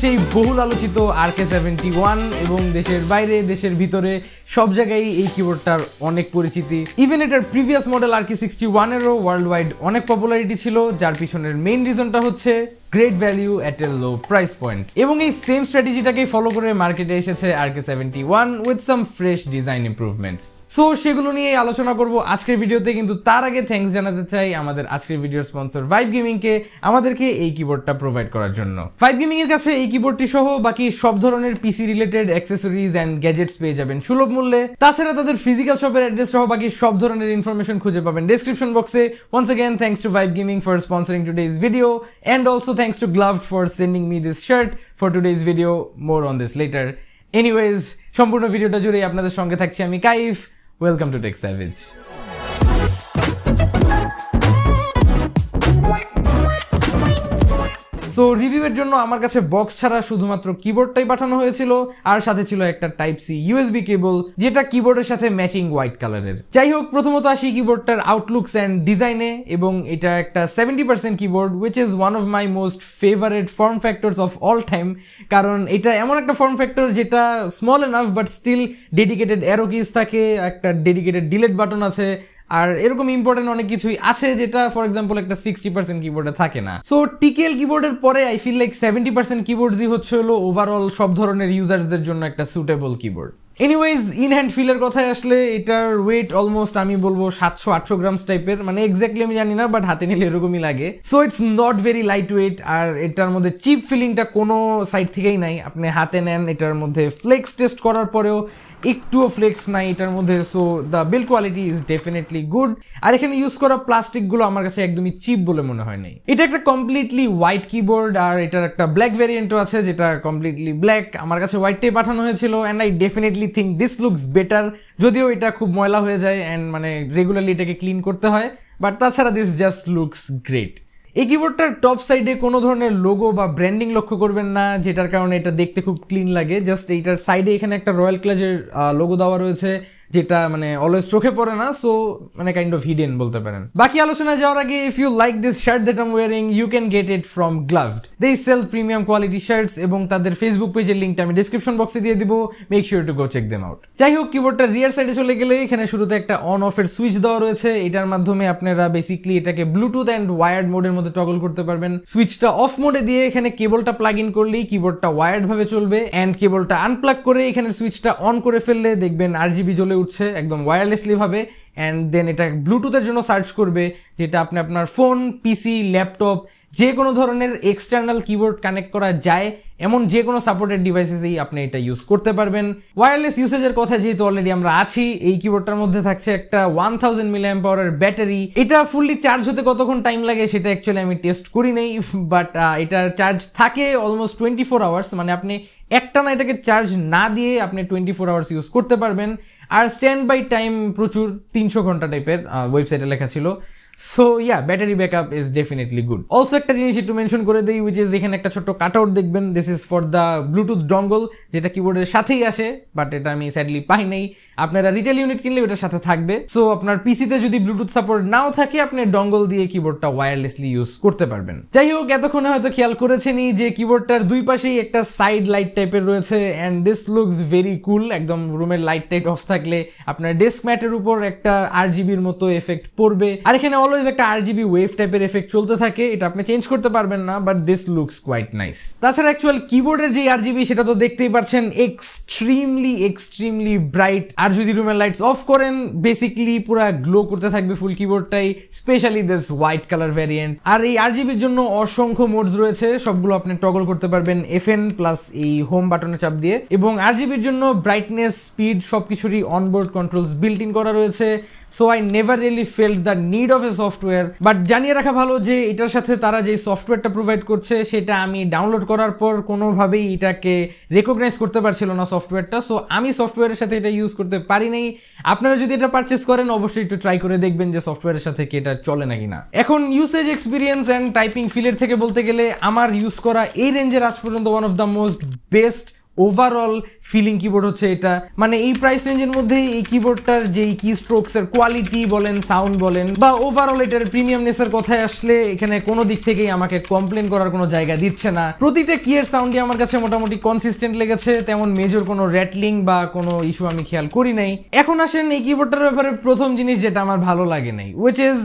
সেই বহুল আলোচিত Rk71 এবং দেশের বাইরে দেশের ভিতরে সব জায়গায় এই কিবোর্ডটার অনেক পরিচিতি। ইভেন এটার প্রিভিয়াস মডেল Rk61 এরও ওয়ার্ল্ড ওয়াইড অনেক পপুলারিটি ছিল, যার পিছনের মেইন রিজনটা হচ্ছে গ্রেট ভ্যালিউ এট এ লো প্রাইস পয়েন্ট। এবং এই সেম স্ট্র্যাটেজিটাকেই ফলো করে মার্কেটে এসেছে Rk71 with some fresh design improvements. So সেগুলো নিয়ে আলোচনা করব আজকের ভিডিওতে, কিন্তু তার আগে থ্যাঙ্কস জানাতে চাই আমাদের আজকের ভিডিওর স্পন্সর ভাইব গেমিংকে আমাদেরকে এই কিবোর্ডটা প্রোভাইড করার জন্য। ভাইব গেমিং এর কাছে এই কিবোর্ডটি সহ বাকি সব ধরনের পিসি রিলেটেড অ্যাক্সেসরিজ এন্ড গ্যাজেটস পেয়ে যাবেন সুলভ মূল্যে। তাছাড়া তাদের ফিজিক্যাল শপের অ্যাড্রেস সহ বাকি সব ধরনের ইনফরমেশন খুঁজে পাবেন ডেসক্রিপশন বক্সে। Once again thanks to Vibe Gaming for sponsoring today's video and also thanks to Gluved for sending me this shirt for today's video. More on this later. Anyways, সম্পূর্ণ ভিডিওটা জুড়ে আপনাদের সঙ্গে থাকছি আমি Kaif. Welcome to Tech Savage. So রিভিউয়ের জন্য আমার কাছে বক্স ছাড়া শুধুমাত্র কিবোর্ডটাই পাঠানো হয়েছিল, আর সাথে ছিল একটা টাইপ সি ইউএসবি কেবল, যেটা কিবোর্ডের সাথে ম্যাচিং হোয়াইট কালারের। যাই হোক, প্রথমত আসি কিবোর্ডটার আউটলুকস অ্যান্ড ডিজাইনে। এবং এটা একটা 70% keyboard which is one of my most favourite form factors of all time, কারণ এটা এমন একটা ফর্ম ফ্যাক্টর যেটা small enough but still dedicated arrow keys থাকে, একটা ডেডিকেটেড ডিলেট বাটন আছে, আর এরকম ইম্পর্টেন্ট অনেক কিছুই আছে যেটা ফর এক্সাম্পল একটা 60% কিবোর্ডে থাকে না। সো টিকেল কিবোর্ডের পরে আই ফিল লাইক 70% কিবোর্ডই হচ্ছে হলো ওভারঅল সব ধরনের ইউজার্সদের জন্য একটা suitable keyboard. Anyways, in hand ফিলের কথায় আসলে এটার ওয়েট অলমোস্ট আমি বলবো 700-800 গ্রামস টাইপের, মানে এক্স্যাক্টলি আমি জানি না, বাট হাতে নিলে এরকমই লাগে। So it's not very lightweight, আর এটার মধ্যে চিপ ফিলিংটা কোনো সাইড থেকেই নাই। আপনি হাতে নেন, এটার মধ্যে ফ্লেক্স টেস্ট করার পরেও একটুও ফ্লেক্স নাই এটার মধ্যে। So the build quality is definitely good. আর এখানে ইউজ করা প্লাস্টিকগুলো আমার কাছে একদমই চিপ বলে মনে হয় নাই। এটা একটা কমপ্লিটলি হোয়াইট কিবোর্ড, আর এটার একটা ব্ল্যাক ভ্যারিয়েন্টও আছে যেটা কমপ্লিটলি ব্ল্যাক। আমার কাছে হোয়াইটটাই পাঠানো হয়েছিল and I definitely think this looks better, যদিও এটা খুব ময়লা হয়ে যায় অ্যান্ড মানে রেগুলারলি এটাকে ক্লিন করতে হয়, বাট তাছাড়া দিস জাস্ট লুকস গ্রেট। এই কিবোর্ডটার টপ সাইডে কোনো ধরনের লোগো বা ব্র্যান্ডিং লক্ষ্য করবেন না, যেটার কারণে এটা দেখতে খুব ক্লিন লাগে। জাস্ট এইটার সাইডে এখানে একটা রয়্যাল ক্লাজের লোগো দেওয়া রয়েছে, যেটা মানে অলওয়েজ চোখে পড়ে না, সো মানে কাইন্ড অফ হিডেন বলতে পারেন। বাকি আলোচনা যাওয়ার আগে, if you like this shirt that I am wearing, you can get it from Gluved. They sell premium quality shirts, এবং তাদের ফেসবুক পেজের লিঙ্কটা আমি ডেসক্রিপশন বক্সে দিয়ে দিব। Make sure to go check them out. যাই হোক, কিবোর্ডটার রিয়ার সাইডে চলে গেলে এখানে শুরুতে একটা অন অফ এর সুইচ দেওয়া রয়েছে। এটার মাধ্যমে আপনারা বেসিক্যালি এটাকে ব্লুটুথ অ্যান্ড ওয়ার্ড মোডের মধ্যে টগল করতে পারবেন। সুইচটা অফ মোডে দিয়ে এখানে কেবলটা প্লাগ ইন করলেই কিবোর্ডটা ওয়ার্ড ভাবে চলবে, অ্যান্ড কেবলটা আনপ্লাগ করে এখানে সুইচটা অন করে ফেললে দেখবেন আরজিবি জ্বলে উঠছে একদম ওয়্যারলেসলি ভাবে। অ্যান্ড দেন এটা ব্লুটুথের জন্য সার্চ করবে, যেটা আপনি আপনার ফোন, পিসি, ল্যাপটপ, যে কোনো ধরনের এক্সটার্নাল কিবোর্ড কানেক্ট করা যায় এমন যে কোনো সাপোর্টেড ডিভাইসেসেই আপনি এটা ইউজ করতে পারবেন। ওয়্যারলেস ইউসেজের কথা যেহেতু অলরেডি আমরা আছি, এই কিবোর্ডটার মধ্যে থাকছে একটা 1000 mAh ব্যাটারি। এটা ফুললি চার্জ হতে কতক্ষণ টাইম লাগে সেটা অ্যাকচুয়ালি আমি টেস্ট করি নাই, বাট এটার চার্জ থাকে অলমোস্ট 24 আওয়ার্স, মানে আপনি একটানা এটাকে চার্জ না দিয়ে আপনি 24 আওয়ার্স ইউজ করতে পারবেন। আর স্ট্যান্ড বাই টাইম প্রচুর 300 ঘন্টা টাইপের ওয়েবসাইটে লেখা ছিল। So yeah, battery backup is definitely good. Also একটা জিনিস একটু মেনশন করে দিই, উইচ ইজ এখানে একটা ছোট্ট কাটআউট দেখবেন, this is for the Bluetooth dongle, যেটা কিবোর্ডের সাথেই আসে, বাট এটা আমি স্যাডলি পাই নাই। আপনারা রিটেল ইউনিট কিনলে ওটার সাথে থাকবে। সো আপনার পিসিতে যদি ব্লুটুথ সাপোর্ট নাও থাকে, আপনি ডঙ্গল দিয়ে কিবোর্ডটা ওয়্যারলেসলি ইউজ করতে পারবেন। যাই হোক, এতক্ষণে হয়তো খেয়াল করেছেনই যে কিবোর্ডটার দুই পাশেই একটা সাইড লাইট টাইপের রয়েছে, অ্যান্ড দিস লুকস ভেরি কুল। একদম রুমের লাইট টাইট অফ থাকলে আপনার ডেস্ক ম্যাটের উপর একটা আরজিবির মতো এফেক্ট পড়বে। আর এখানে অলওয়েজ একটা আরজিবি ওয়েভ টাইপের এফেক্ট চলতে থাকে, এটা আপনি চেঞ্জ করতে পারবেন না, but this looks quite nice. তাছাড়া অ্যাকচুয়াল কিবোর্ডের যে আরজিবি সেটা তো দেখতেই পাচ্ছেন, এক্সট্রিমলি ব্রাইট। আর যদি রুমের লাইটস অফ করেন, বেসিক্যালি পুরো গ্লো করতে থাকবে ফুল কিবোর্ডটাই, specially this white colour variant. আর এই আরজিবির জন্য অসংখ্য মোডস রয়েছে, সবগুলো আপনি টগল করতে পারবেন FN প্লাস এই হোম বাটনের চাপ দিয়ে। এবং আরজিবির জন্য ব্রাইটনেস, স্পিড সবকিছুরই অনবোর্ড কন্ট্রোলস বিল্ট ইন করা রয়েছে। So I never really felt the need of A software, but জানিয়ে রাখা ভালো যে এটার সাথে তারা যে সফটওয়্যারটা প্রোভাইড করছে সেটা আমি ডাউনলোড করার পর কোনোভাবেই এটাকে রেকগনাইজ করতে পারছিল না সফটওয়্যারটা। সো আমি সফটওয়্যারের সাথে এটা ইউজ করতে পারি নাই। আপনারা যদি এটা পারচেস করেন, অবশ্যই একটু ট্রাই করে দেখবেন যে সফটওয়্যারের সাথে কি এটা চলে নাকি না। এখন ইউসেজ এক্সপিরিয়েন্স অ্যান্ড টাইপিং ফিলের থেকে বলতে গেলে, আমার ইউজ করা এই রেঞ্জের আজ পর্যন্ত one of the most best overall feeling keyboard হচ্ছে এটা। মানে এই প্রাইস রেঞ্জের মধ্যে এই কিবোর্ডটার যেই কি স্ট্রোকসের কোয়ালিটি বলেন, সাউন্ড বলেন বা ওভারঅল এটার প্রিমিয়ামনেসের কথায় আসলে এখানে কোনো দিক থেকেই আমাকে কমপ্লেন করার কোনো জায়গা দিচ্ছে না। প্রতিটা কিয়ের সাউন্ডই আমার কাছে মোটামুটি কনসিস্টেন্ট লেগেছে, তেমন মেজর কোনো র্যাটলিং বা কোনো ইস্যু আমি খেয়াল করি নাই। এখন আসেন এই কিবোর্ডটার ব্যাপারে প্রথম জিনিস যেটা আমার ভালো লাগে নাই, উইচ ইজ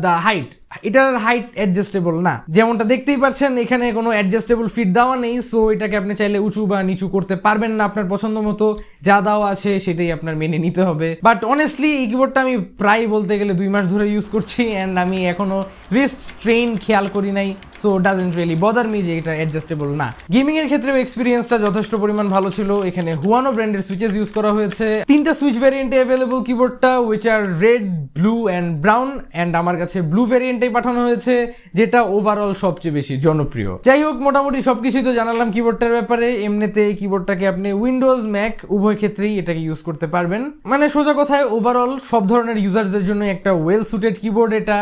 দ্য হাইট। এটার হাইট অ্যাডজাস্টেবল না, যেমনটা দেখতেই পাচ্ছেন এখানে কোনো অ্যাডজাস্টেবল ফিট দেওয়া নেই। সো এটাকে আপনি চাইলে উঁচু বা নিচু করতে পারবেন না, আপনার পছন্দ মতো যা দেওয়া আছে সেটাই আপনার মেনে নিতে হবে। বাট অনেস্টলি এই কিবোর্ডটা আমি প্রায় বলতে গেলে 2 মাস ধরে ইউজ করছি অ্যান্ড আমি এখনো রিস্ট স্ট্রেইন খেয়াল করি নাই। So doesn't really bother me যে এটা অ্যাডজাস্টেবল না। গেমিং এর ক্ষেত্রেও এক্সপিরিয়েন্সটা যথেষ্ট পরিমাণ ভালো ছিল। এখানে হুয়ানো ব্র্যান্ডের সুইচেস ইউজ করা হয়েছে। 3টা সুইচ ভ্যারিয়েন্টে অ্যাভেলেবল কিবোর্ডটা, which are red, blue and brown, and আমার কাছে ব্লু ভ্যারিয়েন্টেই পাঠানো হয়েছে, যেটা ওভারঅল সবচেয়ে বেশি জনপ্রিয়। যাই হোক, মোটামুটি সবকিছুই তো জানালাম কিবোর্ডটার ব্যাপারে। এমনিতে এই কিবোর্ডটাকে আপনি উইন্ডোজ, ম্যাক উভয় ক্ষেত্রেই এটাকে ইউজ করতে পারবেন। মানে সোজা কথায় ওভারঅল সব ধরনের ইউজারদের জন্য একটা ওয়েল সুটেড কিবোর্ড এটা।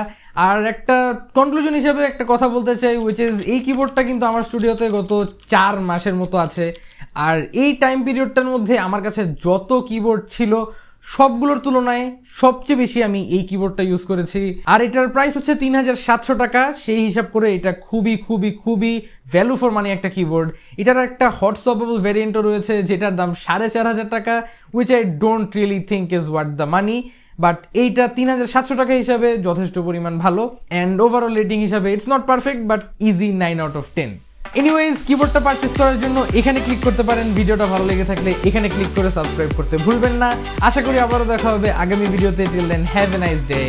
আর একটা কনক্লুশন হিসেবে একটা কথা বলতে চাই, উইচ ইজ এই কিবোর্ডটা কিন্তু আমার স্টুডিওতে গত 4 মাসের মতো আছে। আর এই টাইম পিরিয়ডটার মধ্যে আমার কাছে যত কিবোর্ড ছিল সবগুলোর তুলনায় সবচেয়ে বেশি আমি এই কিবোর্ডটা ইউজ করেছি। আর এটার প্রাইস হচ্ছে 3700 টাকা। সেই হিসাব করে এটা খুবই খুবই খুবই ভ্যালু ফর মানি একটা কিবোর্ড। এটার একটা হট সোয়াপেবল ভ্যারিয়েন্টও রয়েছে যেটার দাম 4500 টাকা, which I don't really think is worth the money. But এইটা 3700 টাকা হিসাবে যথেষ্ট পরিমাণ ভালো, অ্যান্ড ওভারঅল রেটিং হিসাবে it's not perfect but easy 9 out of 10। Anyways, কিবোর্ডটা পারচেস করার জন্য এখানে ক্লিক করতে পারেন। ভিডিওটা ভালো লেগে থাকলে এখানে ক্লিক করে সাবস্ক্রাইব করতে ভুলবেন না। আশা করি আবারও দেখা হবে আগামী ভিডিওতে। Till then, have a nice day.